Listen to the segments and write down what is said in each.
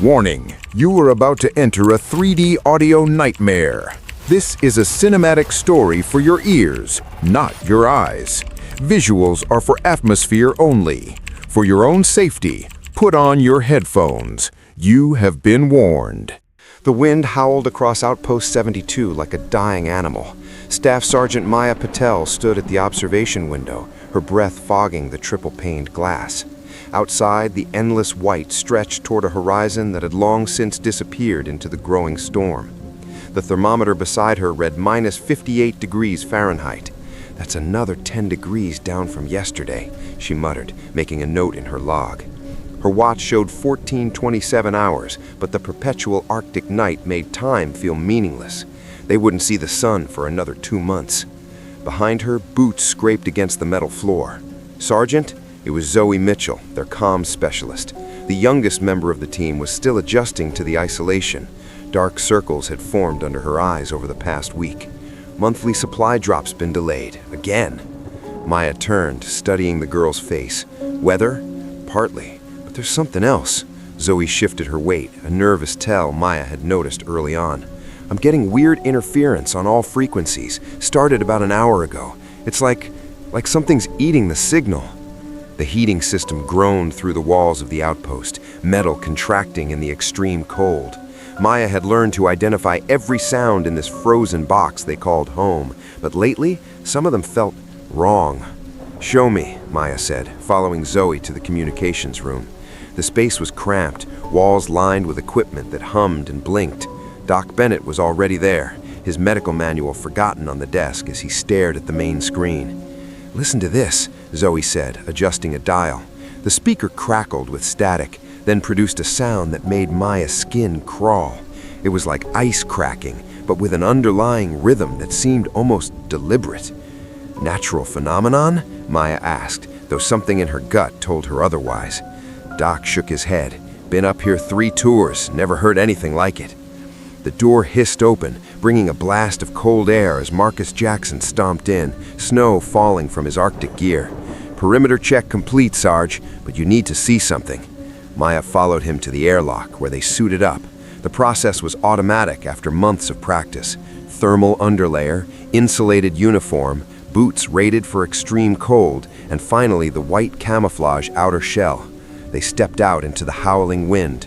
Warning, you are about to enter a 3D audio nightmare. This is a cinematic story for your ears, not your eyes. Visuals are for atmosphere only. For your own safety, put on your headphones. You have been warned. The wind howled across Outpost 72 like a dying animal. Staff Sergeant Maya Patel stood at the observation window, her breath fogging the triple-paned glass. Outside, the endless white stretched toward a horizon that had long since disappeared into the growing storm. The thermometer beside her read minus 58 degrees Fahrenheit. That's another 10 degrees down from yesterday, she muttered, making a note in her log. Her watch showed 14:27 hours, but the perpetual Arctic night made time feel meaningless. They wouldn't see the sun for another 2 months. Behind her, boots scraped against the metal floor. Sergeant? It was Zoe Mitchell, their comms specialist. The youngest member of the team was still adjusting to the isolation. Dark circles had formed under her eyes over the past week. Monthly supply drops been delayed, again. Maya turned, studying the girl's face. Weather? Partly. But there's something else. Zoe shifted her weight, a nervous tell Maya had noticed early on. I'm getting weird interference on all frequencies. Started about an hour ago. It's like something's eating the signal. The heating system groaned through the walls of the outpost, metal contracting in the extreme cold. Maya had learned to identify every sound in this frozen box they called home, but lately, some of them felt wrong. Show me, Maya said, following Zoe to the communications room. The space was cramped, walls lined with equipment that hummed and blinked. Doc Bennett was already there, his medical manual forgotten on the desk as he stared at the main screen. Listen to this, Zoe said, adjusting a dial. The speaker crackled with static, then produced a sound that made Maya's skin crawl. It was like ice cracking, but with an underlying rhythm that seemed almost deliberate. Natural phenomenon? Maya asked, though something in her gut told her otherwise. Doc shook his head. Been up here 3 tours, never heard anything like it. The door hissed open, bringing a blast of cold air as Marcus Jackson stomped in, snow falling from his Arctic gear. Perimeter check complete, Sarge, but you need to see something. Maya followed him to the airlock, where they suited up. The process was automatic after months of practice. Thermal underlayer, insulated uniform, boots rated for extreme cold, and finally the white camouflage outer shell. They stepped out into the howling wind.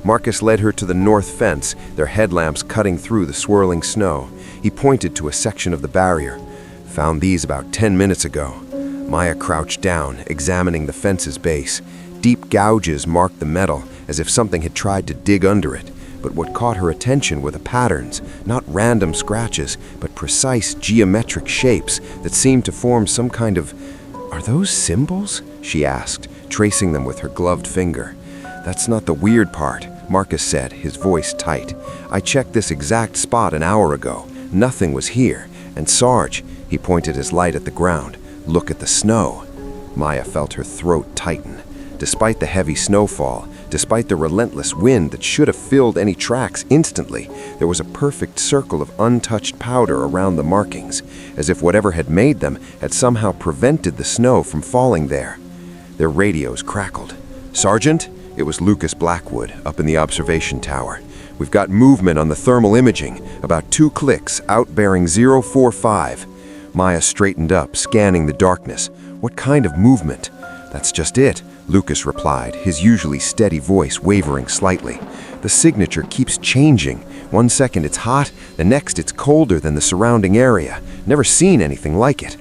Marcus led her to the north fence, their headlamps cutting through the swirling snow. He pointed to a section of the barrier. Found these about 10 minutes ago. Maya crouched down, examining the fence's base. Deep gouges marked the metal, as if something had tried to dig under it. But what caught her attention were the patterns, not random scratches, but precise geometric shapes that seemed to form some kind of... Are those symbols? She asked, tracing them with her gloved finger. That's not the weird part, Marcus said, his voice tight. I checked this exact spot an hour ago. Nothing was here. And Sarge, he pointed his light at the ground, look at the snow. Maya felt her throat tighten. Despite the heavy snowfall, despite the relentless wind that should have filled any tracks instantly, there was a perfect circle of untouched powder around the markings, as if whatever had made them had somehow prevented the snow from falling there. Their radios crackled. Sergeant? It was Lucas Blackwood, up in the observation tower. We've got movement on the thermal imaging, about 2 clicks, out bearing 045. Maya straightened up, scanning the darkness. What kind of movement? That's just it, Lucas replied, his usually steady voice wavering slightly. The signature keeps changing. 1 second it's hot, the next it's colder than the surrounding area. Never seen anything like it.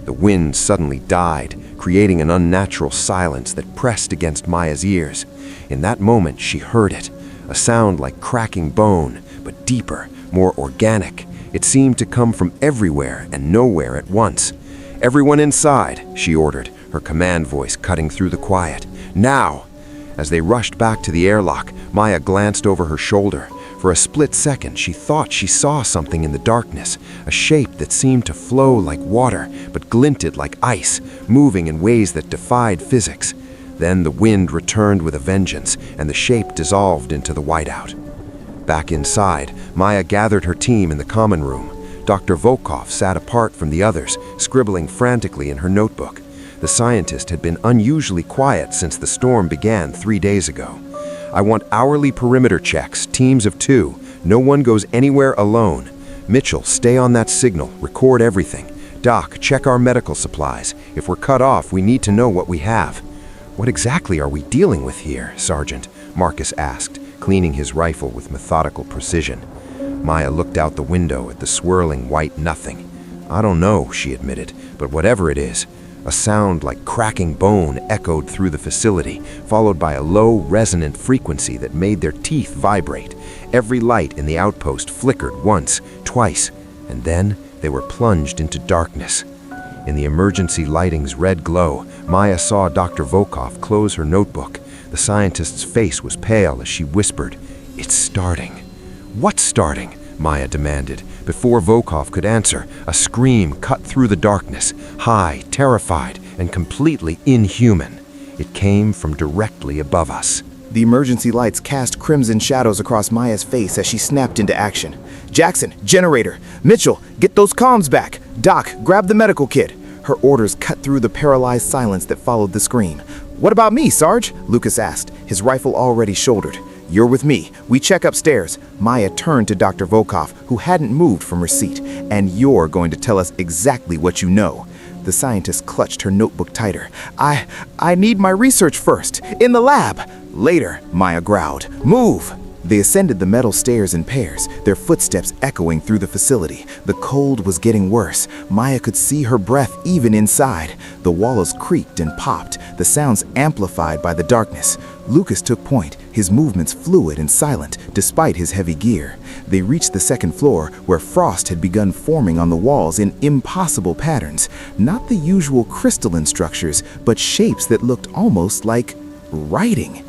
The wind suddenly died, creating an unnatural silence that pressed against Maya's ears. In that moment, she heard it, a sound like cracking bone, but deeper, more organic. It seemed to come from everywhere and nowhere at once. Everyone inside, she ordered, her command voice cutting through the quiet. Now! As they rushed back to the airlock, Maya glanced over her shoulder. For a split second, she thought she saw something in the darkness, a shape that seemed to flow like water, but glinted like ice, moving in ways that defied physics. Then the wind returned with a vengeance, and the shape dissolved into the whiteout. Back inside, Maya gathered her team in the common room. Dr. Volkov sat apart from the others, scribbling frantically in her notebook. The scientist had been unusually quiet since the storm began 3 days ago. I want hourly perimeter checks, teams of 2. No one goes anywhere alone. Mitchell, stay on that signal. Record everything. Doc, check our medical supplies. If we're cut off, we need to know what we have." "What exactly are we dealing with here, Sergeant?" Marcus asked, cleaning his rifle with methodical precision. Maya looked out the window at the swirling white nothing. "I don't know," she admitted, "but whatever it is, a sound like cracking bone echoed through the facility, followed by a low, resonant frequency that made their teeth vibrate. Every light in the outpost flickered once, twice, and then they were plunged into darkness. In the emergency lighting's red glow, Maya saw Dr. Volkov close her notebook. The scientist's face was pale as she whispered, "It's starting." "What's starting?" Maya demanded. Before Volkov could answer, a scream cut through the darkness, high, terrified, and completely inhuman. It came from directly above us. The emergency lights cast crimson shadows across Maya's face as she snapped into action. "Jackson, generator! Mitchell, get those comms back! Doc, grab the medical kit!" Her orders cut through the paralyzed silence that followed the scream. "What about me, Sarge?" Lucas asked, his rifle already shouldered. "You're with me. We check upstairs." Maya turned to Dr. Volkov, who hadn't moved from her seat. "And you're going to tell us exactly what you know." The scientist clutched her notebook tighter. I need my research first. In the lab." "Later," Maya growled. "Move!" They ascended the metal stairs in pairs, their footsteps echoing through the facility. The cold was getting worse. Maya could see her breath even inside. The walls creaked and popped, the sounds amplified by the darkness. Lucas took point, his movements fluid and silent, despite his heavy gear. They reached the second floor, where frost had begun forming on the walls in impossible patterns. Not the usual crystalline structures, but shapes that looked almost like writing.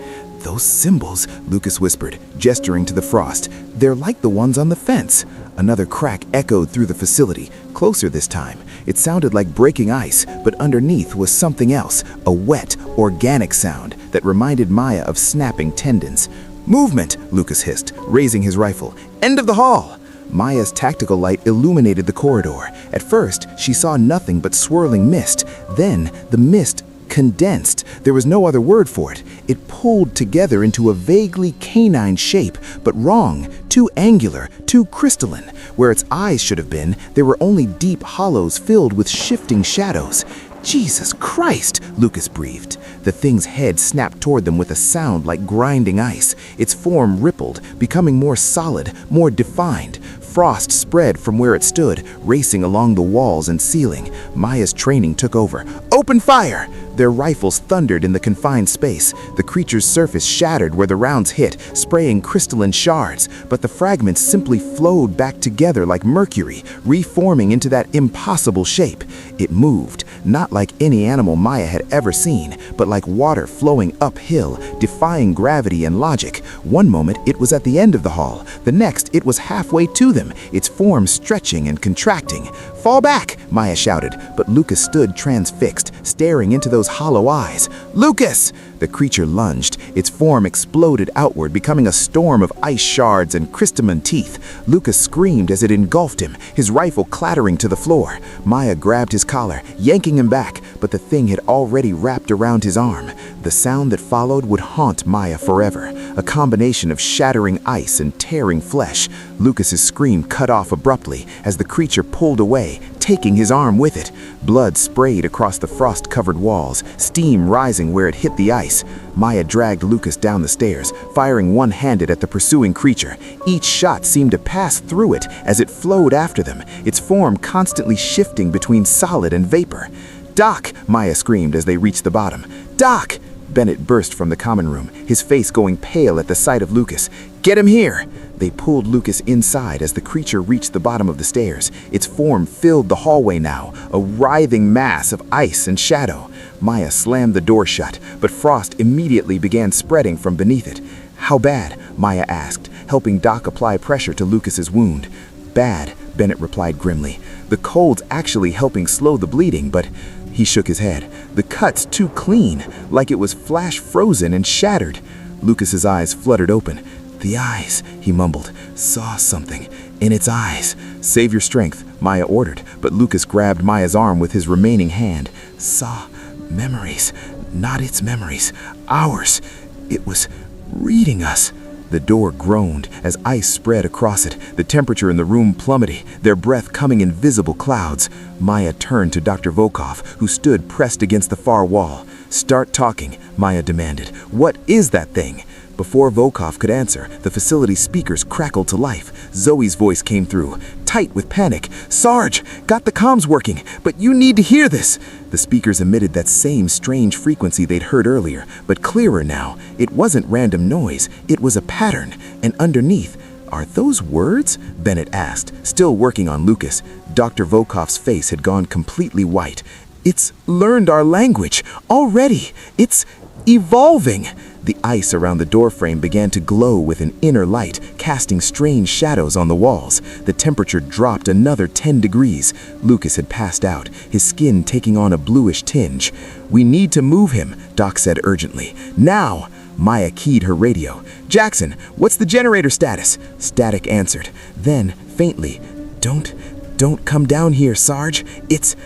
"Those symbols," Lucas whispered, gesturing to the frost. "They're like the ones on the fence." Another crack echoed through the facility, closer this time. It sounded like breaking ice, but underneath was something else, a wet, organic sound that reminded Maya of snapping tendons. "Movement!" Lucas hissed, raising his rifle. "End of the hall!" Maya's tactical light illuminated the corridor. At first, she saw nothing but swirling mist. Then, the mist condensed. There was no other word for it. It pulled together into a vaguely canine shape, but wrong, too angular, too crystalline. Where its eyes should have been, there were only deep hollows filled with shifting shadows. "Jesus Christ!" Lucas breathed. The thing's head snapped toward them with a sound like grinding ice. Its form rippled, becoming more solid, more defined. Frost spread from where it stood, racing along the walls and ceiling. Maya's training took over. "Open fire!" Their rifles thundered in the confined space. The creature's surface shattered where the rounds hit, spraying crystalline shards, but the fragments simply flowed back together like mercury, reforming into that impossible shape. It moved, not like any animal Maya had ever seen, but like water flowing uphill, defying gravity and logic. One moment it was at the end of the hall, the next it was halfway to them, its form stretching and contracting. "Fall back!" Maya shouted, but Lucas stood transfixed, staring into those hollow eyes. "Lucas!" The creature lunged. Its form exploded outward, becoming a storm of ice shards and crystalline teeth. Lucas screamed as it engulfed him, his rifle clattering to the floor. Maya grabbed his collar, yanking him back, but the thing had already wrapped around his arm. The sound that followed would haunt Maya forever, a combination of shattering ice and tearing flesh. Lucas's scream cut off abruptly as the creature pulled away, taking his arm with it. Blood sprayed across the frost-covered walls, steam rising where it hit the ice. Maya dragged Lucas down the stairs, firing one-handed at the pursuing creature. Each shot seemed to pass through it as it flowed after them, its form constantly shifting between solid and vapor. "Doc!" Maya screamed as they reached the bottom. "Doc!" Bennett burst from the common room, his face going pale at the sight of Lucas. "Get him here!" They pulled Lucas inside as the creature reached the bottom of the stairs. Its form filled the hallway now, a writhing mass of ice and shadow. Maya slammed the door shut, but frost immediately began spreading from beneath it. "How bad?" Maya asked, helping Doc apply pressure to Lucas's wound. "Bad," Bennett replied grimly. "The cold's actually helping slow the bleeding, but..." He shook his head. "The cut's too clean, like it was flash frozen and shattered." Lucas's eyes fluttered open. "The eyes," he mumbled. "Saw something in its eyes." "Save your strength," Maya ordered, but Lucas grabbed Maya's arm with his remaining hand. "Saw memories, not its memories, ours. It was reading us. The door groaned as ice spread across it. The temperature in the room plummeted, their breath coming in visible clouds. Maya turned to Dr. Volkov, who stood pressed against the far wall. "Start talking," Maya demanded. "What is that thing?" Before Volkov could answer, the facility's speakers crackled to life. Zoe's voice came through, tight with panic. "Sarge, got the comms working, but you need to hear this." The speakers emitted that same strange frequency they'd heard earlier, but clearer now. It wasn't random noise, it was a pattern, and underneath, "Are those words?" Bennett asked, still working on Lucas. Dr. Volkov's face had gone completely white. "It's learned our language already. It's evolving." The ice around the doorframe began to glow with an inner light, casting strange shadows on the walls. The temperature dropped another 10 degrees. Lucas had passed out, his skin taking on a bluish tinge. "We need to move him," Doc said urgently. "Now!" Maya keyed her radio. "Jackson, what's the generator status?" Static answered. Then, faintly, Don't come down here, Sarge. It's...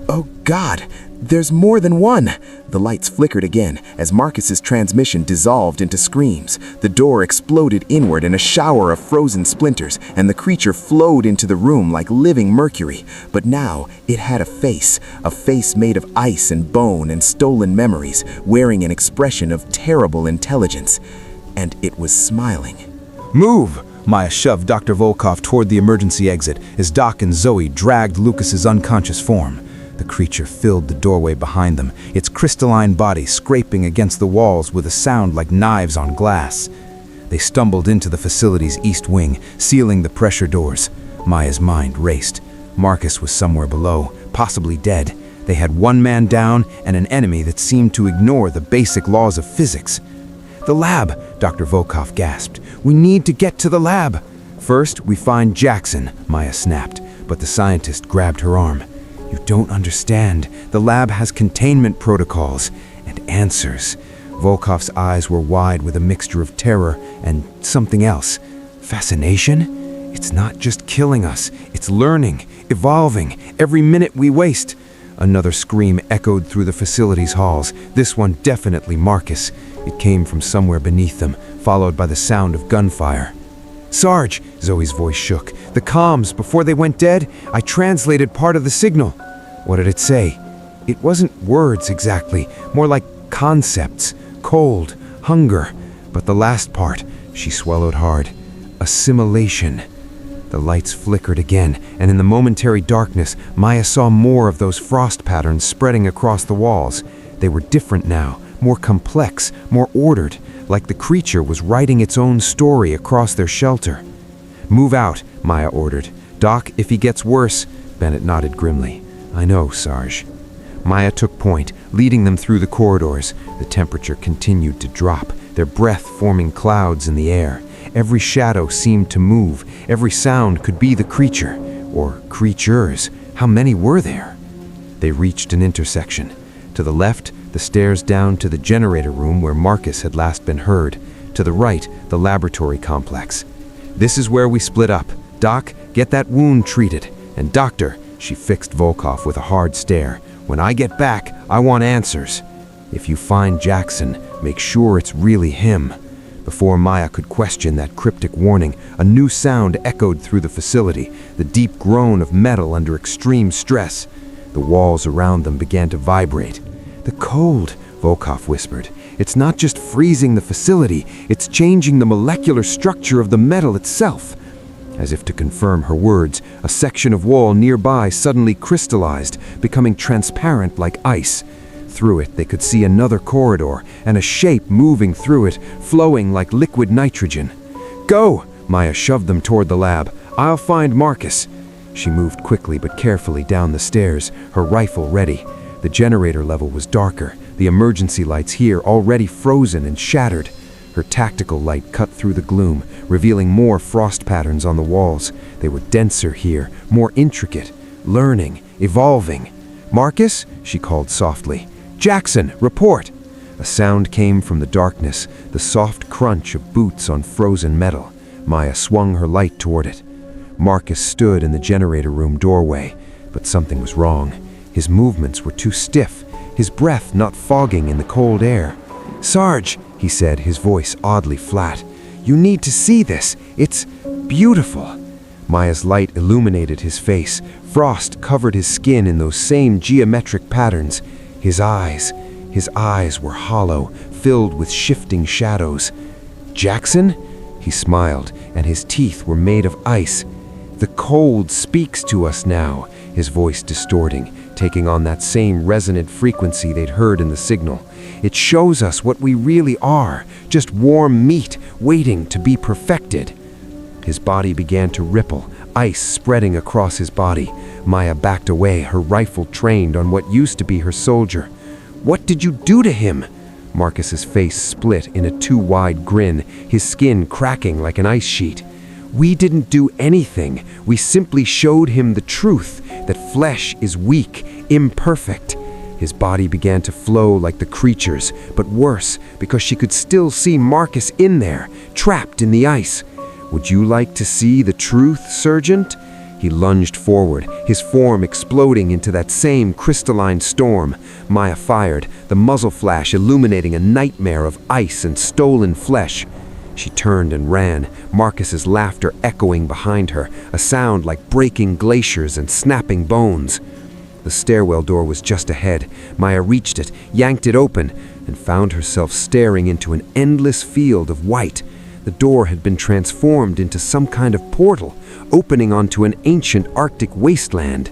Oh, God! There's more than one!" The lights flickered again as Marcus's transmission dissolved into screams. The door exploded inward in a shower of frozen splinters, and the creature flowed into the room like living mercury. But now it had a face made of ice and bone and stolen memories, wearing an expression of terrible intelligence. And it was smiling. "Move!" Maya shoved Dr. Volkov toward the emergency exit as Doc and Zoe dragged Lucas's unconscious form. The creature filled the doorway behind them, its crystalline body scraping against the walls with a sound like knives on glass. They stumbled into the facility's east wing, sealing the pressure doors. Maya's mind raced. Marcus was somewhere below, possibly dead. They had one man down and an enemy that seemed to ignore the basic laws of physics. "The lab," Dr. Volkov gasped. "We need to get to the lab." "First, we find Jackson," Maya snapped, but the scientist grabbed her arm. "You don't understand. The lab has containment protocols and answers." Volkov's eyes were wide with a mixture of terror and something else. "Fascination? It's not just killing us. It's learning, evolving, every minute we waste." Another scream echoed through the facility's halls, this one definitely Marcus. It came from somewhere beneath them, followed by the sound of gunfire. "Sarge," Zoe's voice shook. "The comms, before they went dead, I translated part of the signal." "What did it say?" "It wasn't words exactly, more like concepts. Cold, hunger. But the last part," she swallowed hard. "Assimilation." The lights flickered again, and in the momentary darkness, Maya saw more of those frost patterns spreading across the walls. They were different now, more complex, more ordered, like the creature was writing its own story across their shelter. "Move out," Maya ordered. "Doc, if he gets worse..." Bennett nodded grimly. "I know, Sarge." Maya took point, leading them through the corridors. The temperature continued to drop, their breath forming clouds in the air. Every shadow seemed to move, every sound could be the creature, or creatures. How many were there? They reached an intersection. To the left, the stairs down to the generator room where Marcus had last been heard. To the right, the laboratory complex. "This is where we split up. Doc, get that wound treated. And Doctor," she fixed Volkov with a hard stare, "when I get back, I want answers. If you find Jackson, make sure it's really him." Before Maya could question that cryptic warning, a new sound echoed through the facility, the deep groan of metal under extreme stress. The walls around them began to vibrate. "The cold," Volkov whispered. "It's not just freezing the facility, it's changing the molecular structure of the metal itself." As if to confirm her words, a section of wall nearby suddenly crystallized, becoming transparent like ice. Through it, they could see another corridor, and a shape moving through it, flowing like liquid nitrogen. "Go!" Maya shoved them toward the lab. "I'll find Marcus." She moved quickly but carefully down the stairs, her rifle ready. The generator level was darker, the emergency lights here already frozen and shattered. Her tactical light cut through the gloom, revealing more frost patterns on the walls. They were denser here, more intricate, learning, evolving. "Marcus?" she called softly. "Jackson, report!" A sound came from the darkness, the soft crunch of boots on frozen metal. Maya swung her light toward it. Marcus stood in the generator room doorway, but something was wrong. His movements were too stiff, his breath not fogging in the cold air. "Sarge, he said, his voice oddly flat. "You need to see this. It's beautiful." Maya's light illuminated his face. Frost covered his skin in those same geometric patterns. His eyes were hollow, filled with shifting shadows. "Jackson?" He smiled, and his teeth were made of ice. "The cold speaks to us now," his voice distorting, taking on that same resonant frequency they'd heard in the signal. "It shows us what we really are, just warm meat waiting to be perfected." His body began to ripple, ice spreading across his body. Maya backed away, her rifle trained on what used to be her soldier. "What did you do to him?" Marcus's face split in a too-wide grin, his skin cracking like an ice sheet. "We didn't do anything. We simply showed him the truth, that flesh is weak, imperfect." His body began to flow like the creature's, but worse, because she could still see Marcus in there, trapped in the ice. "Would you like to see the truth, Sergeant?" He lunged forward, his form exploding into that same crystalline storm. Maya fired, the muzzle flash illuminating a nightmare of ice and stolen flesh. She turned and ran, Marcus's laughter echoing behind her, a sound like breaking glaciers and snapping bones. The stairwell door was just ahead. Maya reached it, yanked it open, and found herself staring into an endless field of white. The door had been transformed into some kind of portal, opening onto an ancient Arctic wasteland.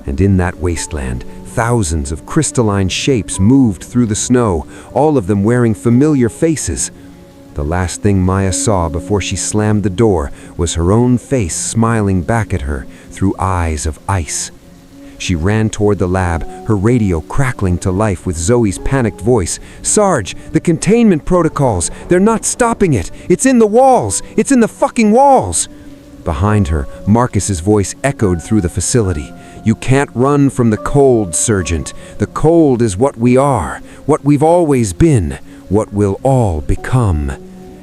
And in that wasteland, thousands of crystalline shapes moved through the snow, all of them wearing familiar faces. The last thing Maya saw before she slammed the door was her own face smiling back at her through eyes of ice. She ran toward the lab, her radio crackling to life with Zoe's panicked voice. "Sarge, the containment protocols, they're not stopping it. It's in the walls. It's in the fucking walls." Behind her, Marcus's voice echoed through the facility. "You can't run from the cold, Sergeant. The cold is what we are, what we've always been, what we'll all become."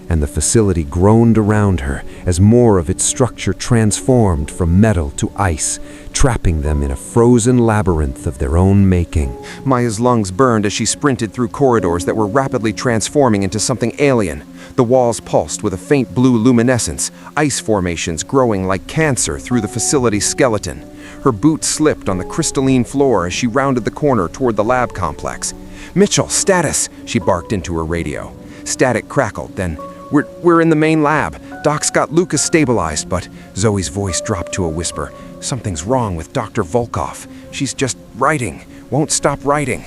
And the facility groaned around her as more of its structure transformed from metal to ice, trapping them in a frozen labyrinth of their own making. Maya's lungs burned as she sprinted through corridors that were rapidly transforming into something alien. The walls pulsed with a faint blue luminescence, ice formations growing like cancer through the facility's skeleton. Her boots slipped on the crystalline floor as she rounded the corner toward the lab complex. "Mitchell, status!" she barked into her radio. Static crackled, then, We're in the main lab. Doc's got Lucas stabilized, but..." Zoe's voice dropped to a whisper. "Something's wrong with Dr. Volkov. She's just writing. Won't stop writing."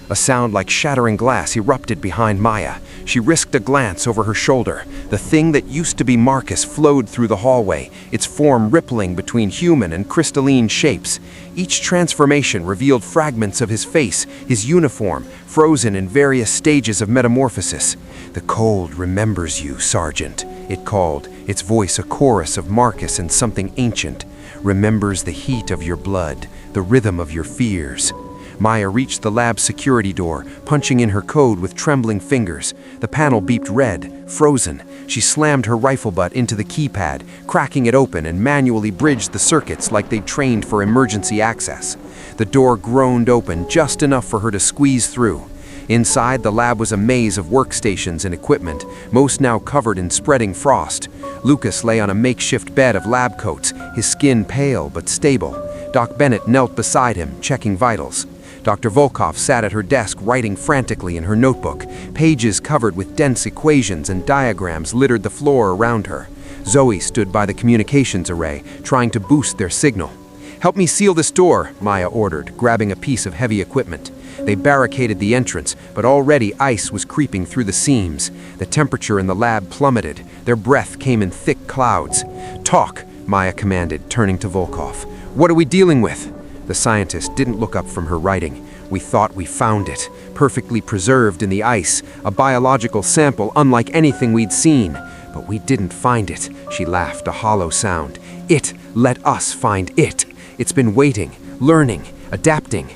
A sound like shattering glass erupted behind Maya. She risked a glance over her shoulder. The thing that used to be Marcus flowed through the hallway, its form rippling between human and crystalline shapes. Each transformation revealed fragments of his face, his uniform, frozen in various stages of metamorphosis. "The cold remembers you, Sergeant," it called, its voice a chorus of Marcus and something ancient. "Remembers the heat of your blood, the rhythm of your fears." Maya reached the lab's security door, punching in her code with trembling fingers. The panel beeped red, frozen. She slammed her rifle butt into the keypad, cracking it open and manually bridged the circuits like they'd trained for emergency access. The door groaned open just enough for her to squeeze through. Inside, the lab was a maze of workstations and equipment, most now covered in spreading frost. Lucas lay on a makeshift bed of lab coats, his skin pale but stable. Doc Bennett knelt beside him, checking vitals. Dr. Volkov sat at her desk writing frantically in her notebook. Pages covered with dense equations and diagrams littered the floor around her. Zoe stood by the communications array, trying to boost their signal. "Help me seal this door," Maya ordered, grabbing a piece of heavy equipment. They barricaded the entrance, but already ice was creeping through the seams. The temperature in the lab plummeted. Their breath came in thick clouds. "Talk," Maya commanded, turning to Volkov. "What are we dealing with?" The scientist didn't look up from her writing. "We thought we found it, perfectly preserved in the ice, a biological sample unlike anything we'd seen. But we didn't find it," she laughed, a hollow sound. "It let us find it. It's been waiting, learning, adapting."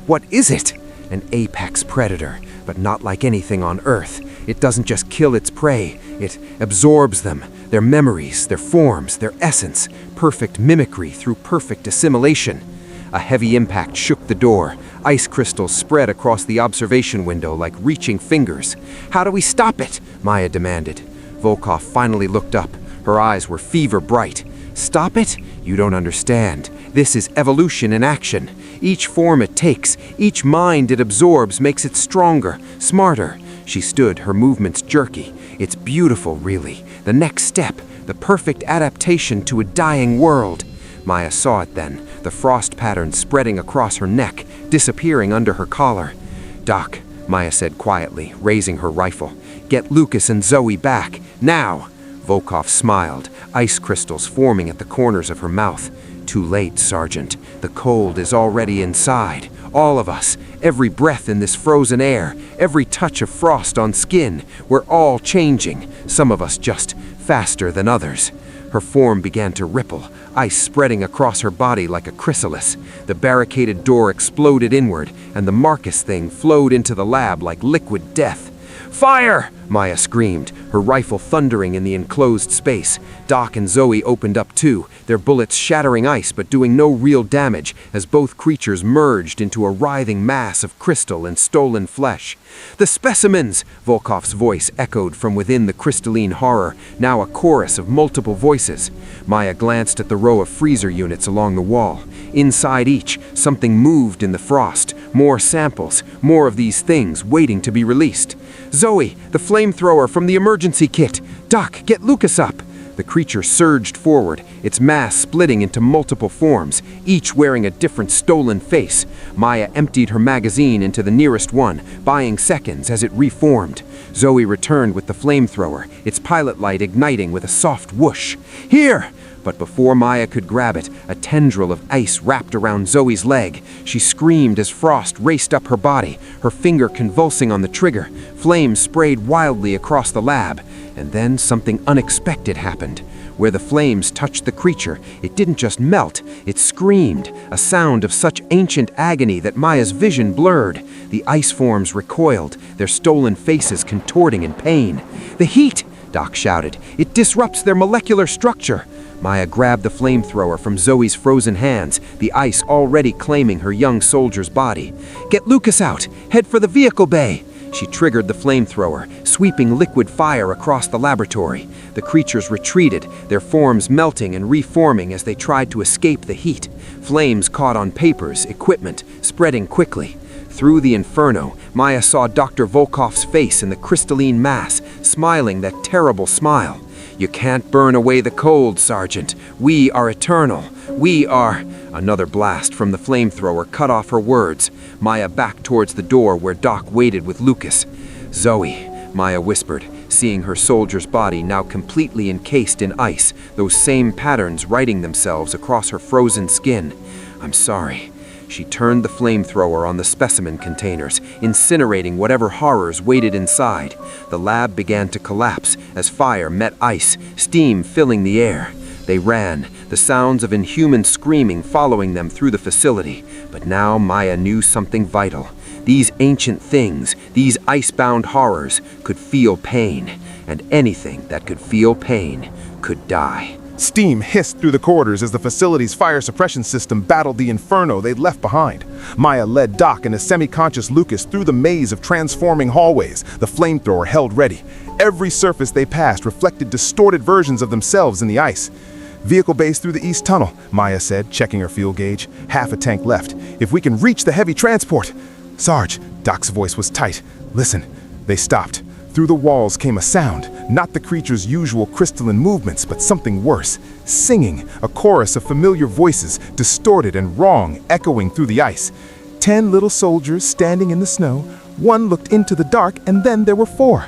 "What is it?" "An apex predator, but not like anything on Earth. It doesn't just kill its prey, it absorbs them, their memories, their forms, their essence, perfect mimicry through perfect assimilation." A heavy impact shook the door. Ice crystals spread across the observation window like reaching fingers. "How do we stop it?" Maya demanded. Volkov finally looked up. Her eyes were fever bright. "Stop it? You don't understand. This is evolution in action. Each form it takes, each mind it absorbs makes it stronger, smarter." She stood, her movements jerky. "It's beautiful, really. The next step, the perfect adaptation to a dying world." Maya saw it then, the frost pattern spreading across her neck, disappearing under her collar. "Doc," Maya said quietly, raising her rifle. "Get Lucas and Zoe back, now!" Volkov smiled, ice crystals forming at the corners of her mouth. "Too late, Sergeant. The cold is already inside. All of us, every breath in this frozen air, every touch of frost on skin, we're all changing, some of us just faster than others." Her form began to ripple, ice spreading across her body like a chrysalis. The barricaded door exploded inward, and the Marcus thing flowed into the lab like liquid death. "Fire!" Maya screamed, her rifle thundering in the enclosed space. Doc and Zoe opened up too, their bullets shattering ice but doing no real damage as both creatures merged into a writhing mass of crystal and stolen flesh. "The specimens!" Volkov's voice echoed from within the crystalline horror, now a chorus of multiple voices. Maya glanced at the row of freezer units along the wall. Inside each, something moved in the frost. More samples, more of these things waiting to be released. "Zoe, the flamethrower from the emergency kit! Doc, get Lucas up!" The creature surged forward, its mass splitting into multiple forms, each wearing a different stolen face. Maya emptied her magazine into the nearest one, buying seconds as it reformed. Zoe returned with the flamethrower, its pilot light igniting with a soft whoosh. "Here!" But before Maya could grab it, a tendril of ice wrapped around Zoe's leg. She screamed as frost raced up her body, her finger convulsing on the trigger. Flames sprayed wildly across the lab. And then something unexpected happened. Where the flames touched the creature, it didn't just melt, it screamed, a sound of such ancient agony that Maya's vision blurred. The ice forms recoiled, their stolen faces contorting in pain. "The heat!" Doc shouted. "It disrupts their molecular structure." Maya grabbed the flamethrower from Zoe's frozen hands, the ice already claiming her young soldier's body. "Get Lucas out! Head for the vehicle bay!" She triggered the flamethrower, sweeping liquid fire across the laboratory. The creatures retreated, their forms melting and reforming as they tried to escape the heat. Flames caught on papers, equipment, spreading quickly. Through the inferno, Maya saw Dr. Volkov's face in the crystalline mass, smiling that terrible smile. "You can't burn away the cold, Sergeant. We are eternal. We are—" Another blast from the flamethrower cut off her words. Maya backed towards the door where Doc waited with Lucas. "Zoe," Maya whispered, seeing her soldier's body now completely encased in ice, those same patterns writing themselves across her frozen skin. "I'm sorry." She turned the flamethrower on the specimen containers, incinerating whatever horrors waited inside. The lab began to collapse as fire met ice, steam filling the air. They ran, the sounds of inhuman screaming following them through the facility. But now Maya knew something vital. These ancient things, these ice-bound horrors, could feel pain, and anything that could feel pain could die. Steam hissed through the corridors as the facility's fire suppression system battled the inferno they'd left behind. Maya led Doc and a semi-conscious Lucas through the maze of transforming hallways, the flamethrower held ready. Every surface they passed reflected distorted versions of themselves in the ice. "Vehicle base through the east tunnel," Maya said, checking her fuel gauge. "Half a tank left. If we can reach the heavy transport." "Sarge," Doc's voice was tight. "Listen." They stopped. Through the walls came a sound, not the creature's usual crystalline movements, but something worse. Singing, a chorus of familiar voices, distorted and wrong, echoing through the ice. 10 little soldiers standing in the snow. One looked into the dark, and then there were 4.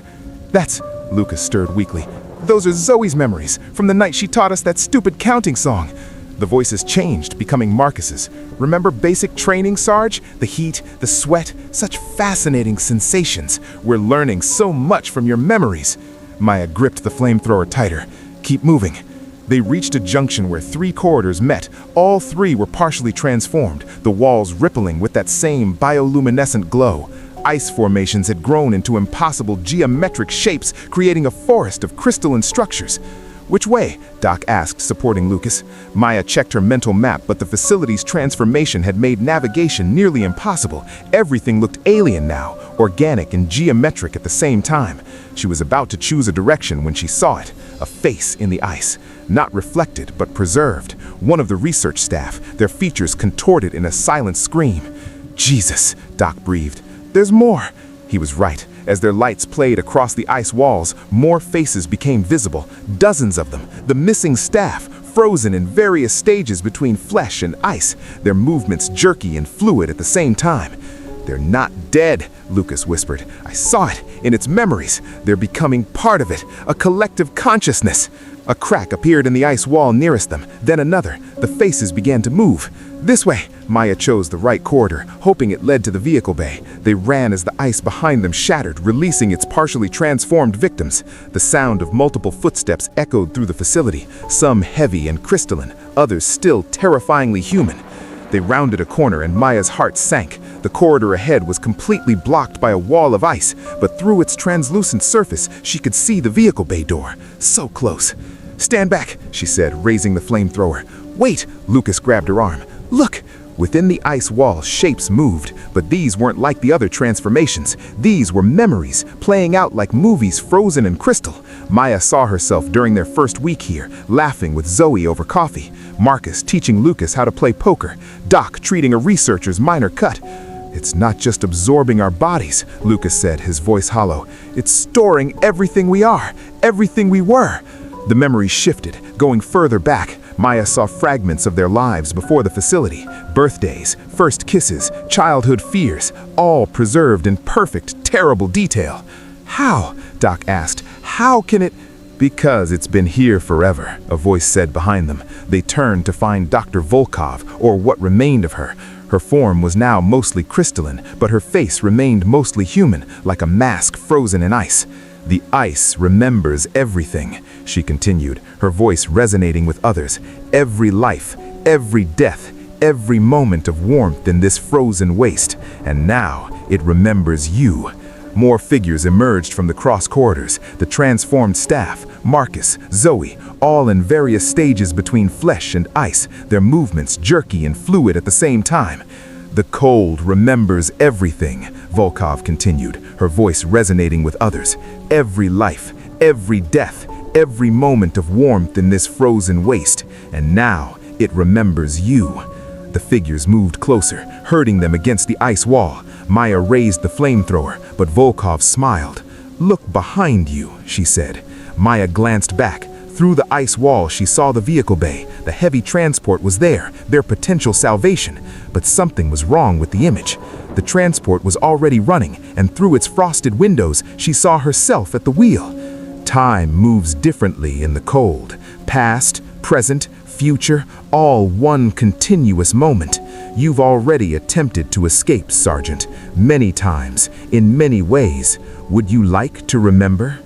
"That's—" Lucas stirred weakly. "Those are Zoe's memories, from the night she taught us that stupid counting song." The voices changed, becoming Marcus's. "Remember basic training, Sarge? The heat, the sweat, such fascinating sensations. We're learning so much from your memories." Maya gripped the flamethrower tighter. "Keep moving." They reached a junction where 3 corridors met. All 3 were partially transformed, the walls rippling with that same bioluminescent glow. Ice formations had grown into impossible geometric shapes, creating a forest of crystalline structures. Which way? Doc asked, supporting Lucas. Maya checked her mental map, but the facility's transformation had made navigation nearly impossible. Everything looked alien now, organic and geometric at the same time. She was about to choose a direction when she saw it, a face in the ice. Not reflected, but preserved. One of the research staff, their features contorted in a silent scream. Jesus, Doc breathed. There's more. He was right. As their lights played across the ice walls, more faces became visible, dozens of them. The missing staff, frozen in various stages between flesh and ice, their movements jerky and fluid at the same time. They're not dead, Lucas whispered. I saw it, in its memories. They're becoming part of it, a collective consciousness. A crack appeared in the ice wall nearest them, then another. The faces began to move. This way. Maya chose the right corridor, hoping it led to the vehicle bay. They ran as the ice behind them shattered, releasing its partially transformed victims. The sound of multiple footsteps echoed through the facility, some heavy and crystalline, others still terrifyingly human. They rounded a corner and Maya's heart sank. The corridor ahead was completely blocked by a wall of ice, but through its translucent surface, she could see the vehicle bay door. So close. Stand back, she said, raising the flamethrower. Wait, Lucas grabbed her arm. Look! Within the ice wall, shapes moved, but these weren't like the other transformations. These were memories, playing out like movies frozen in crystal. Maya saw herself during their first week here, laughing with Zoe over coffee. Marcus teaching Lucas how to play poker. Doc treating a researcher's minor cut. It's not just absorbing our bodies, Lucas said, his voice hollow. It's storing everything we are, everything we were. The memories shifted, going further back. Maya saw fragments of their lives before the facility. Birthdays, first kisses, childhood fears, all preserved in perfect, terrible detail. How? Doc asked. How can it? Because it's been here forever, a voice said behind them. They turned to find Dr. Volkov, or what remained of her. Her form was now mostly crystalline, but her face remained mostly human, like a mask frozen in ice. The ice remembers everything, she continued, her voice resonating with others. Every life, every death, every moment of warmth in this frozen waste. And now it remembers you. More figures emerged from the cross corridors, the transformed staff, Marcus, Zoe, all in various stages between flesh and ice, their movements jerky and fluid at the same time. The cold remembers everything, Volkov continued, her voice resonating with others. Every life, every death, every moment of warmth in this frozen waste. And now it remembers you. The figures moved closer, hurting them against the ice wall. Maya raised the flamethrower, but Volkov smiled. Look behind you, she said. Maya glanced back. Through the ice wall, she saw the vehicle bay. The heavy transport was there, their potential salvation. But something was wrong with the image. The transport was already running, and through its frosted windows, she saw herself at the wheel. Time moves differently in the cold. Past, present, future, all one continuous moment. You've already attempted to escape, Sergeant, many times, in many ways. Would you like to remember?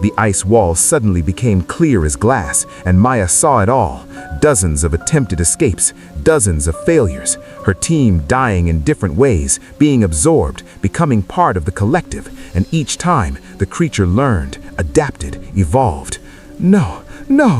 The ice wall suddenly became clear as glass, and Maya saw it all. Dozens of attempted escapes, dozens of failures, her team dying in different ways, being absorbed, becoming part of the collective, and each time the creature learned, adapted, evolved. No,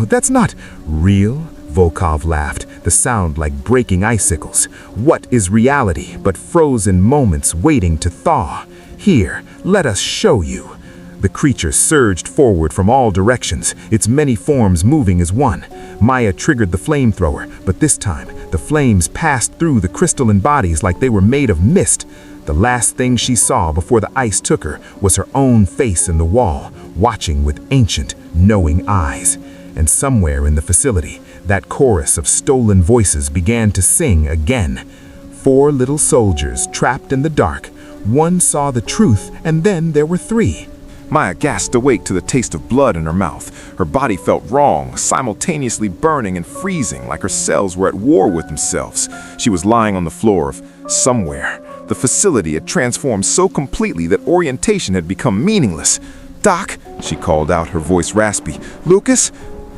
that's not real, Volkov laughed, the sound like breaking icicles. What is reality but frozen moments waiting to thaw? Here, let us show you. The creature surged forward from all directions, its many forms moving as one. Maya triggered the flamethrower, but this time, the flames passed through the crystalline bodies like they were made of mist. The last thing she saw before the ice took her was her own face in the wall, watching with ancient, knowing eyes. And somewhere in the facility, that chorus of stolen voices began to sing again. 4 little soldiers trapped in the dark. One saw the truth, and then there were 3. Maya gasped awake to the taste of blood in her mouth. Her body felt wrong, simultaneously burning and freezing, like her cells were at war with themselves. She was lying on the floor of somewhere. The facility had transformed so completely that orientation had become meaningless. "Doc," she called out, her voice raspy. "Lucas?"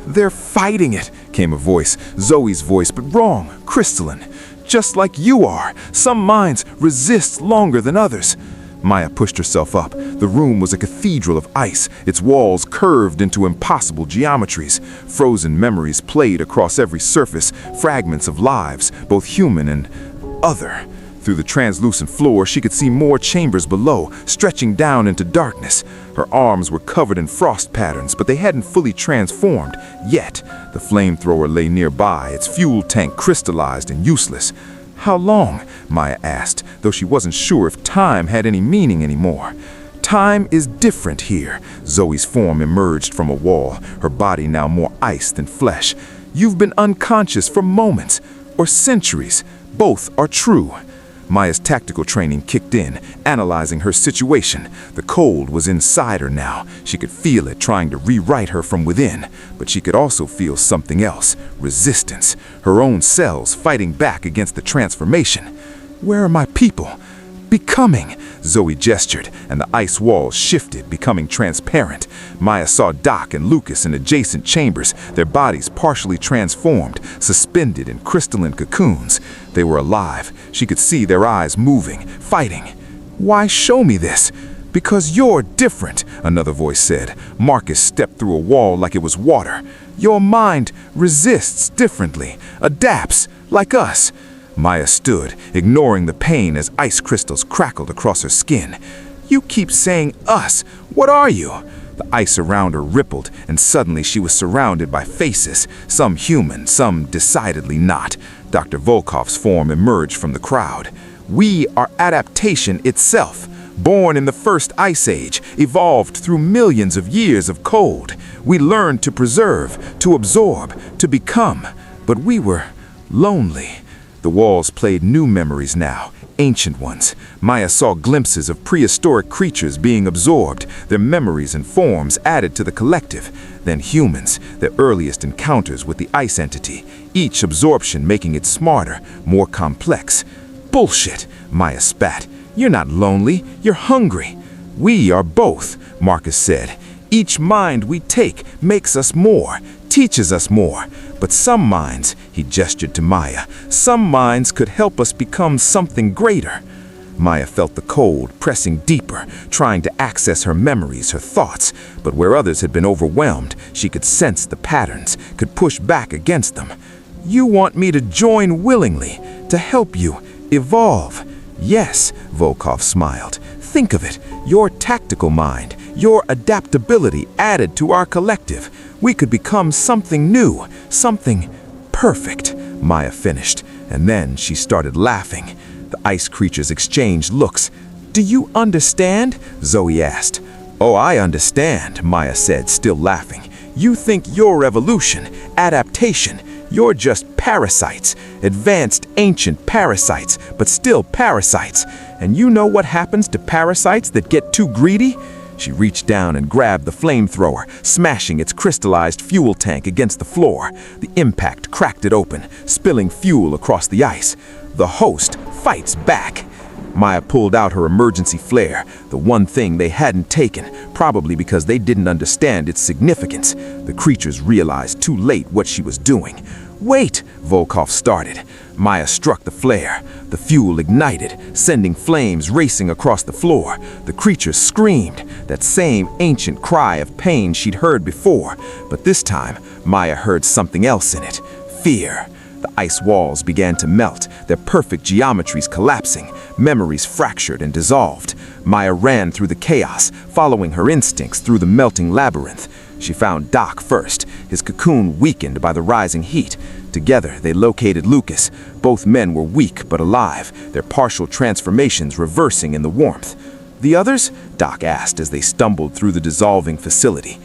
"They're fighting it," came a voice, Zoe's voice, but wrong, crystalline. "Just like you are. Some minds resist longer than others." Maya pushed herself up. The room was a cathedral of ice, its walls curved into impossible geometries. Frozen memories played across every surface, fragments of lives, both human and other. Through the translucent floor, she could see more chambers below, stretching down into darkness. Her arms were covered in frost patterns, but they hadn't fully transformed yet. The flamethrower lay nearby, its fuel tank crystallized and useless. How long? Maya asked, though she wasn't sure if time had any meaning anymore. Time is different here. Zoe's form emerged from a wall, her body now more ice than flesh. You've been unconscious for moments, or centuries. Both are true. Maya's tactical training kicked in, analyzing her situation. The cold was inside her now. She could feel it trying to rewrite her from within, but she could also feel something else, resistance, her own cells fighting back against the transformation. Where are my people? Becoming, Zoe gestured, and the ice walls shifted, becoming transparent. Maya saw Doc and Lucas in adjacent chambers, their bodies partially transformed, suspended in crystalline cocoons. They were alive. She could see their eyes moving, fighting. Why show me this? Because you're different, another voice said. Marcus stepped through a wall like it was water. Your mind resists differently, adapts, like us. Maya stood, ignoring the pain as ice crystals crackled across her skin. You keep saying us. What are you? The ice around her rippled, and suddenly she was surrounded by faces, some human, some decidedly not. Dr. Volkov's form emerged from the crowd. We are adaptation itself, born in the first ice age, evolved through millions of years of cold. We learned to preserve, to absorb, to become, but we were lonely. The walls played new memories now, ancient ones. Maya saw glimpses of prehistoric creatures being absorbed, their memories and forms added to the collective. Then humans, their earliest encounters with the ice entity, each absorption making it smarter, more complex. Bullshit, Maya spat. You're not lonely, you're hungry. We are both, Marcus said. Each mind we take makes us more, teaches us more. But some minds, he gestured to Maya, some minds could help us become something greater. Maya felt the cold pressing deeper, trying to access her memories, her thoughts. But where others had been overwhelmed, she could sense the patterns, could push back against them. You want me to join willingly, to help you evolve. Yes, Volkov smiled. Think of it, your tactical mind, your adaptability added to our collective. We could become something new, something perfect, Maya finished, and then she started laughing. The ice creatures exchanged looks. Do you understand? Zoe asked. Oh, I understand, Maya said, still laughing. You think you're evolution, adaptation. You're just parasites, advanced ancient parasites, but still parasites. And you know what happens to parasites that get too greedy? She reached down and grabbed the flamethrower, smashing its crystallized fuel tank against the floor. The impact cracked it open, spilling fuel across the ice. The host fights back. Maya pulled out her emergency flare, the one thing they hadn't taken, probably because they didn't understand its significance. The creatures realized too late what she was doing. Wait, Volkov started. Maya struck the flare. The fuel ignited, sending flames racing across the floor. The creatures screamed, that same ancient cry of pain she'd heard before. But this time, Maya heard something else in it. Fear. The ice walls began to melt, their perfect geometries collapsing, memories fractured and dissolved. Maya ran through the chaos, following her instincts through the melting labyrinth. She found Doc first, his cocoon weakened by the rising heat. Together, they located Lucas. Both men were weak but alive, their partial transformations reversing in the warmth. The others? Doc asked as they stumbled through the dissolving facility.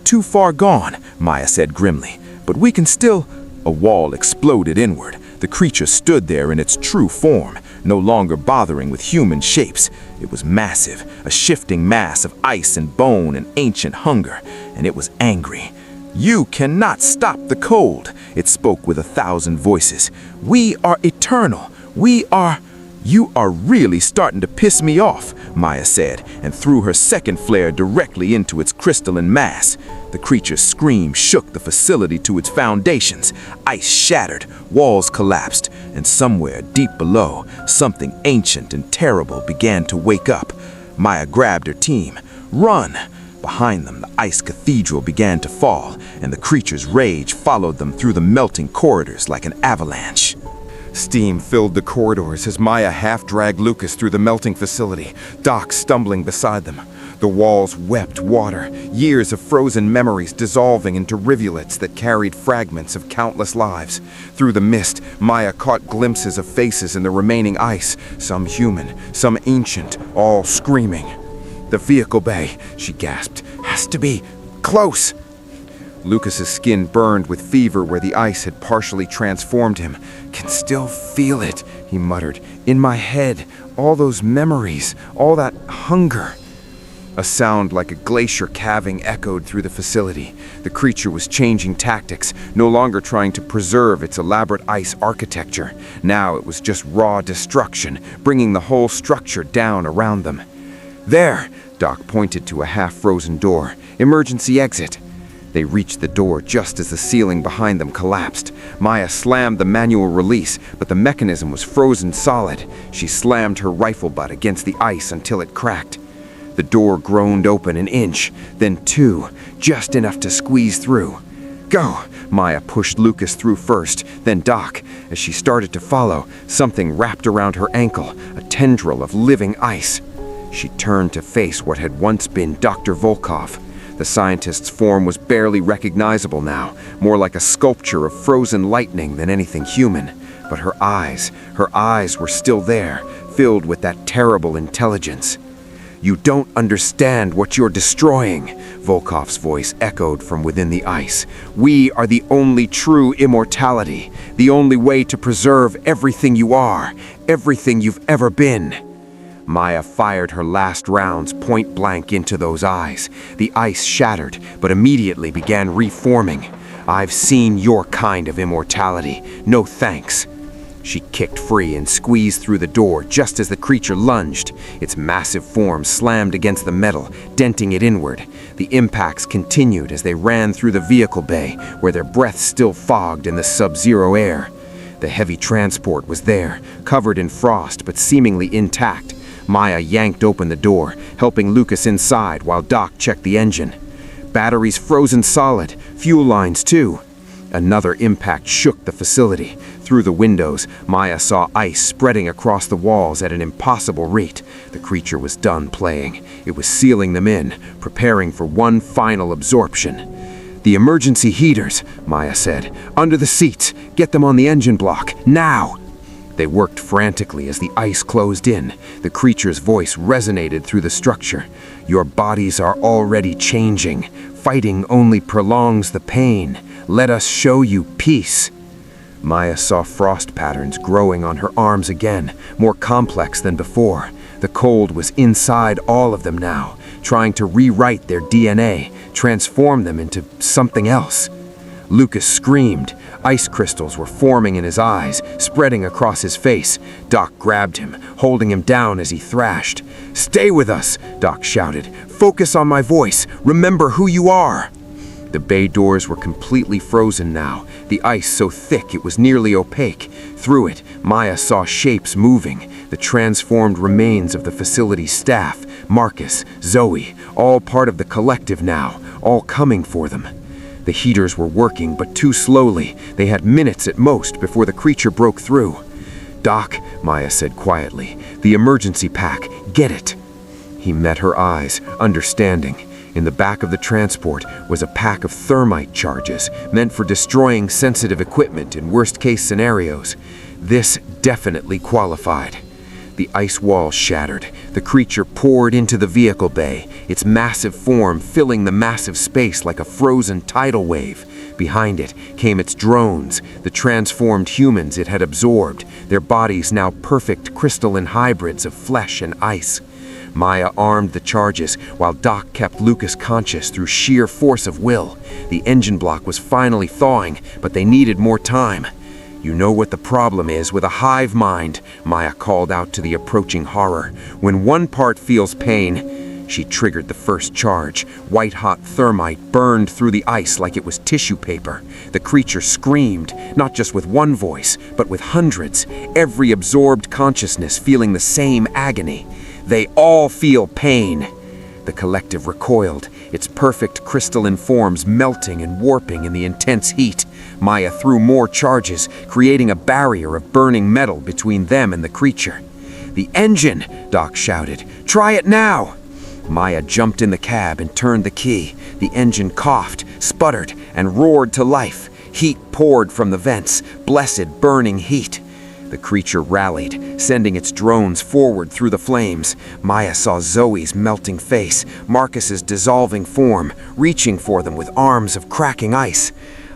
Too far gone, Maya said grimly, but we can still... A wall exploded inward. The creature stood there in its true form, no longer bothering with human shapes. It was massive, a shifting mass of ice and bone and ancient hunger, and it was angry. You cannot stop the cold, it spoke with 1,000 voices. We are eternal. We are... You are really starting to piss me off, Maya said, and threw her second flare directly into its crystalline mass. The creature's scream shook the facility to its foundations. Ice shattered, walls collapsed, and somewhere deep below, something ancient and terrible began to wake up. Maya grabbed her team. Run! Behind them, the ice cathedral began to fall, and the creature's rage followed them through the melting corridors like an avalanche. Steam filled the corridors as Maya half-dragged Lucas through the melting facility, Doc stumbling beside them. The walls wept water, years of frozen memories dissolving into rivulets that carried fragments of countless lives. Through the mist, Maya caught glimpses of faces in the remaining ice, some human, some ancient, all screaming. "The vehicle bay," she gasped, "has to be close." Lucas's skin burned with fever where the ice had partially transformed him. "Can still feel it," he muttered. "In my head, all those memories, all that hunger." A sound like a glacier calving echoed through the facility. The creature was changing tactics, no longer trying to preserve its elaborate ice architecture. Now it was just raw destruction, bringing the whole structure down around them. "There!" Doc pointed to a half-frozen door. "Emergency exit." They reached the door just as the ceiling behind them collapsed. Maya slammed the manual release, but the mechanism was frozen solid. She slammed her rifle butt against the ice until it cracked. The door groaned open an inch, then two, just enough to squeeze through. "Go!" Maya pushed Lucas through first, then Doc. As she started to follow, something wrapped around her ankle, a tendril of living ice. She turned to face what had once been Dr. Volkov. The scientist's form was barely recognizable now, more like a sculpture of frozen lightning than anything human. But her eyes were still there, filled with that terrible intelligence. "You don't understand what you're destroying," Volkov's voice echoed from within the ice. "We are the only true immortality, the only way to preserve everything you are, everything you've ever been." Maya fired her last rounds point blank into those eyes. The ice shattered, but immediately began reforming. "I've seen your kind of immortality. No thanks." She kicked free and squeezed through the door just as the creature lunged. Its massive form slammed against the metal, denting it inward. The impacts continued as they ran through the vehicle bay, where their breaths still fogged in the sub-zero air. The heavy transport was there, covered in frost but seemingly intact. Maya yanked open the door, helping Lucas inside while Doc checked the engine. Batteries frozen solid, fuel lines too. Another impact shook the facility. Through the windows, Maya saw ice spreading across the walls at an impossible rate. The creature was done playing. It was sealing them in, preparing for one final absorption. "The emergency heaters," Maya said. "Under the seats. Get them on the engine block. Now!" They worked frantically as the ice closed in. The creature's voice resonated through the structure. "Your bodies are already changing. Fighting only prolongs the pain. Let us show you peace." Maya saw frost patterns growing on her arms again, more complex than before. The cold was inside all of them now, trying to rewrite their DNA, transform them into something else. Lucas screamed. Ice crystals were forming in his eyes, spreading across his face. Doc grabbed him, holding him down as he thrashed. "Stay with us," Doc shouted. "Focus on my voice. Remember who you are." The bay doors were completely frozen now, the ice so thick it was nearly opaque. Through it, Maya saw shapes moving, the transformed remains of the facility's staff, Marcus, Zoe, all part of the collective now, all coming for them. The heaters were working, but too slowly. They had minutes at most before the creature broke through. "Doc," Maya said quietly, "the emergency pack, get it." He met her eyes, understanding. In the back of the transport was a pack of thermite charges, meant for destroying sensitive equipment in worst-case scenarios. This definitely qualified. The ice wall shattered. The creature poured into the vehicle bay, its massive form filling the massive space like a frozen tidal wave. Behind it came its drones, the transformed humans it had absorbed, their bodies now perfect crystalline hybrids of flesh and ice. Maya armed the charges, while Doc kept Lucas conscious through sheer force of will. The engine block was finally thawing, but they needed more time. "You know what the problem is with a hive mind," Maya called out to the approaching horror. "When one part feels pain..." She triggered the first charge. White-hot thermite burned through the ice like it was tissue paper. The creature screamed, not just with one voice, but with hundreds, every absorbed consciousness feeling the same agony. They all feel pain. The collective recoiled, its perfect crystalline forms melting and warping in the intense heat. Maya threw more charges, creating a barrier of burning metal between them and the creature. "The engine!" Doc shouted. "Try it now!" Maya jumped in the cab and turned the key. The engine coughed, sputtered, and roared to life. Heat poured from the vents, blessed burning heat. The creature rallied, sending its drones forward through the flames. Maya saw Zoe's melting face, Marcus's dissolving form, reaching for them with arms of cracking ice.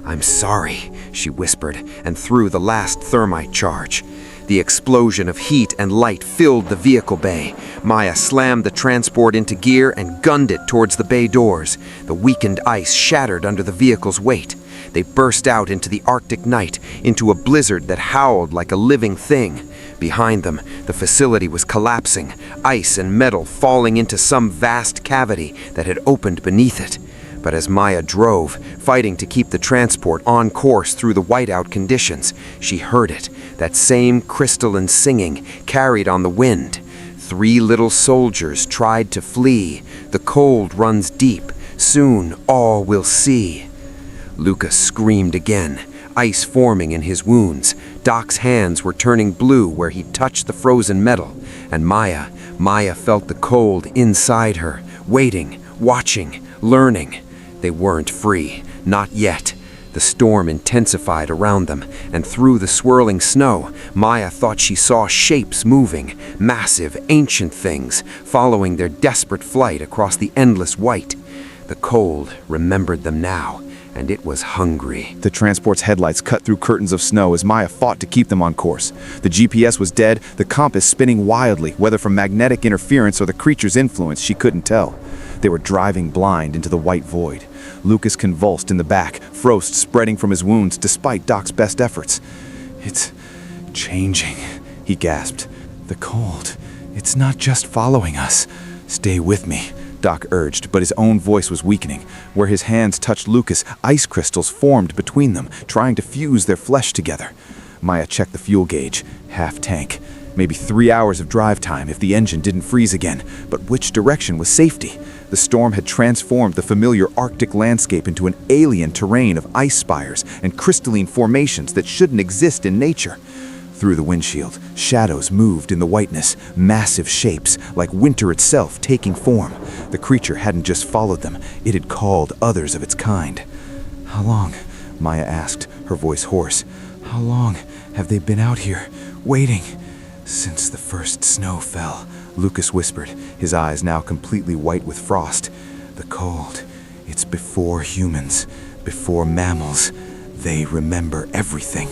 "I'm sorry," she whispered, and threw the last thermite charge. The explosion of heat and light filled the vehicle bay. Maya slammed the transport into gear and gunned it towards the bay doors. The weakened ice shattered under the vehicle's weight. They burst out into the Arctic night, into a blizzard that howled like a living thing. Behind them, the facility was collapsing, ice and metal falling into some vast cavity that had opened beneath it. But as Maya drove, fighting to keep the transport on course through the whiteout conditions, she heard it, that same crystalline singing carried on the wind. 3 little soldiers tried to flee. The cold runs deep. Soon all will see. Lucas screamed again, ice forming in his wounds. Doc's hands were turning blue where he touched the frozen metal. And Maya felt the cold inside her, waiting, watching, learning. They weren't free, not yet. The storm intensified around them, and through the swirling snow, Maya thought she saw shapes moving, massive, ancient things, following their desperate flight across the endless white. The cold remembered them now, and it was hungry. The transport's headlights cut through curtains of snow as Maya fought to keep them on course. The GPS was dead, the compass spinning wildly, whether from magnetic interference or the creature's influence, she couldn't tell. They were driving blind into the white void. Lucas convulsed in the back, frost spreading from his wounds despite Doc's best efforts. "It's changing," he gasped. "The cold, it's not just following us. Stay with me," Doc urged, but his own voice was weakening. Where his hands touched Lucas, ice crystals formed between them, trying to fuse their flesh together. Maya checked the fuel gauge, half tank. Maybe 3 hours of drive time if the engine didn't freeze again, but which direction was safety? The storm had transformed the familiar Arctic landscape into an alien terrain of ice spires and crystalline formations that shouldn't exist in nature. Through the windshield, shadows moved in the whiteness, massive shapes, like winter itself taking form. The creature hadn't just followed them, it had called others of its kind. "How long?" Maya asked, her voice hoarse. "How long have they been out here, waiting?" "Since the first snow fell," Lucas whispered, his eyes now completely white with frost. "The cold, it's before humans, before mammals. They remember everything.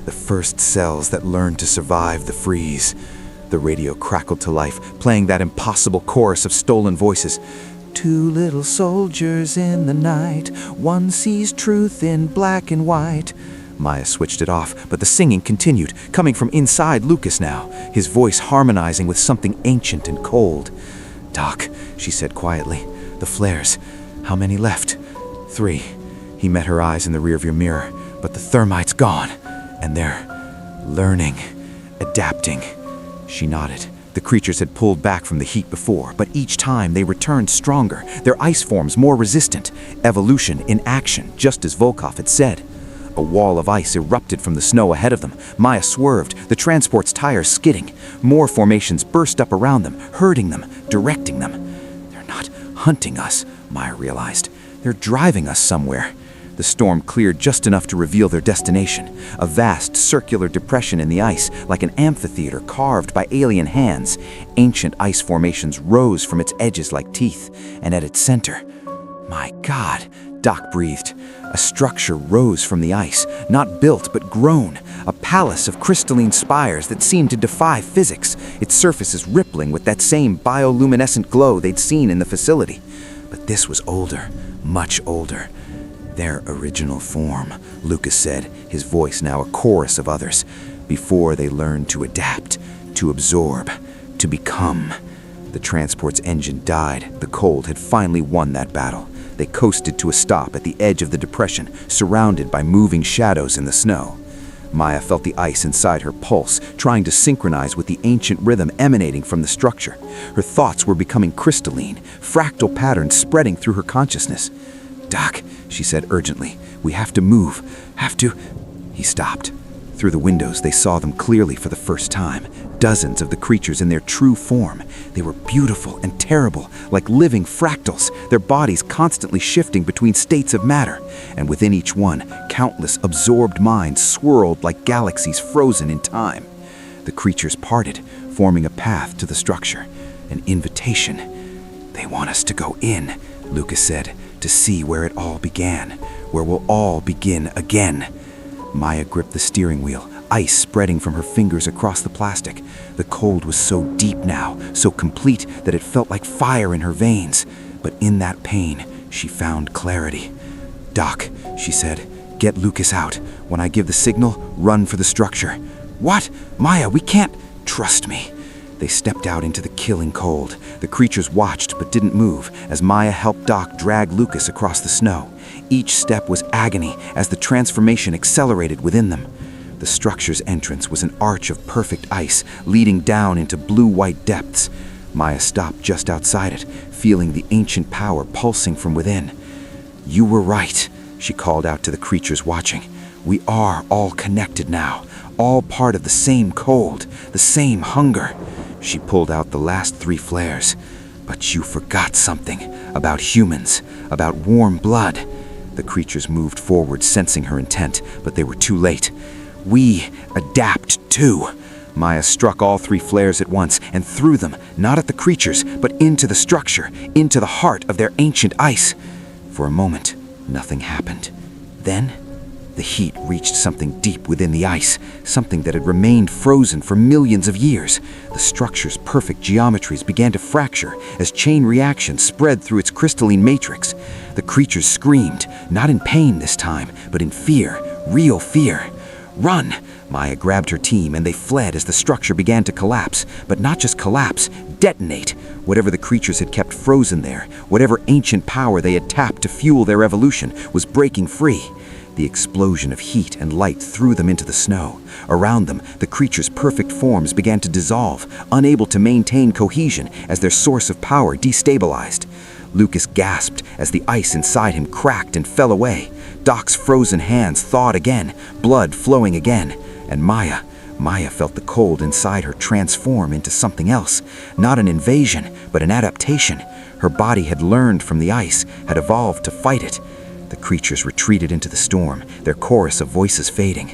The first cells that learned to survive the freeze." The radio crackled to life, playing that impossible chorus of stolen voices. "2 little soldiers in the night, one sees truth in black and white." Maya switched it off, but the singing continued, coming from inside Lucas now, his voice harmonizing with something ancient and cold. "Doc," she said quietly, "the flares, how many left?" 3. He met her eyes in the rearview mirror, but the thermite's gone, and they're learning, adapting. She nodded. The creatures had pulled back from the heat before, but each time they returned stronger, their ice forms more resistant. Evolution in action, just as Volkov had said. A wall of ice erupted from the snow ahead of them. Maya swerved, the transport's tires skidding. More formations burst up around them, herding them, directing them. "They're not hunting us," Maya realized. "They're driving us somewhere." The storm cleared just enough to reveal their destination, a vast circular depression in the ice, like an amphitheater carved by alien hands. Ancient ice formations rose from its edges like teeth, and at its center, "My God," Doc breathed. A structure rose from the ice, not built but grown, a palace of crystalline spires that seemed to defy physics, its surfaces rippling with that same bioluminescent glow they'd seen in the facility. But this was older, much older. "Their original form," Lucas said, his voice now a chorus of others, "before they learned to adapt, to absorb, to become." The transport's engine died. The cold had finally won that battle. They coasted to a stop at the edge of the depression, surrounded by moving shadows in the snow. Maya felt the ice inside her pulse, trying to synchronize with the ancient rhythm emanating from the structure. Her thoughts were becoming crystalline, fractal patterns spreading through her consciousness. "Doc," she said urgently, "we have to move. Have to." He stopped. Through the windows, they saw them clearly for the first time. Dozens of the creatures in their true form. They were beautiful and terrible, like living fractals, their bodies constantly shifting between states of matter. And within each one, countless absorbed minds swirled like galaxies frozen in time. The creatures parted, forming a path to the structure. An invitation. "They want us to go in," Lucas said, "to see where it all began, where we'll all begin again." Maya gripped the steering wheel, ice spreading from her fingers across the plastic. The cold was so deep now, so complete that it felt like fire in her veins. But in that pain, she found clarity. "Doc," she said, "get Lucas out. When I give the signal, run for the structure." "What? Maya, we can't." "Trust me." They stepped out into the killing cold. The creatures watched but didn't move as Maya helped Doc drag Lucas across the snow. Each step was agony as the transformation accelerated within them. The structure's entrance was an arch of perfect ice leading down into blue-white depths. Maya stopped just outside it, feeling the ancient power pulsing from within. "You were right," she called out to the creatures watching. "We are all connected now, all part of the same cold, the same hunger." She pulled out the last 3 flares. "But you forgot something about humans, about warm blood." The creatures moved forward, sensing her intent, but they were too late. "We adapt too." Maya struck all 3 flares at once and threw them, not at the creatures, but into the structure, into the heart of their ancient ice. For a moment, nothing happened. Then, the heat reached something deep within the ice, something that had remained frozen for millions of years. The structure's perfect geometries began to fracture as chain reactions spread through its crystalline matrix. The creatures screamed, not in pain this time, but in fear, real fear. "Run!" Maya grabbed her team and they fled as the structure began to collapse, but not just collapse, detonate. Whatever the creatures had kept frozen there, whatever ancient power they had tapped to fuel their evolution, was breaking free. The explosion of heat and light threw them into the snow. Around them, the creatures' perfect forms began to dissolve, unable to maintain cohesion as their source of power destabilized. Lucas gasped as the ice inside him cracked and fell away. Doc's frozen hands thawed again, blood flowing again. And Maya felt the cold inside her transform into something else. Not an invasion, but an adaptation. Her body had learned from the ice, had evolved to fight it. The creatures retreated into the storm, their chorus of voices fading.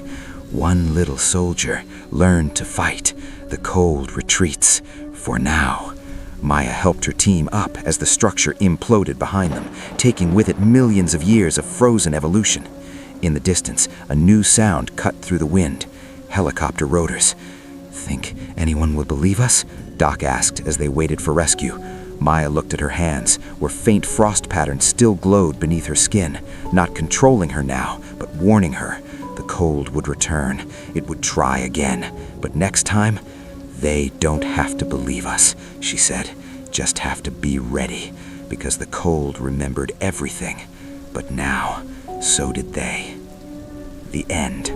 "One little soldier learned to fight. The cold retreats. For now." Maya helped her team up as the structure imploded behind them, taking with it millions of years of frozen evolution. In the distance, a new sound cut through the wind. Helicopter rotors. "Think anyone will believe us?" Doc asked as they waited for rescue. Maya looked at her hands, where faint frost patterns still glowed beneath her skin, not controlling her now, but warning her. The cold would return. It would try again. But next time, "They don't have to believe us," she said. "Just have to be ready, because the cold remembered everything. But now, so did they." The end.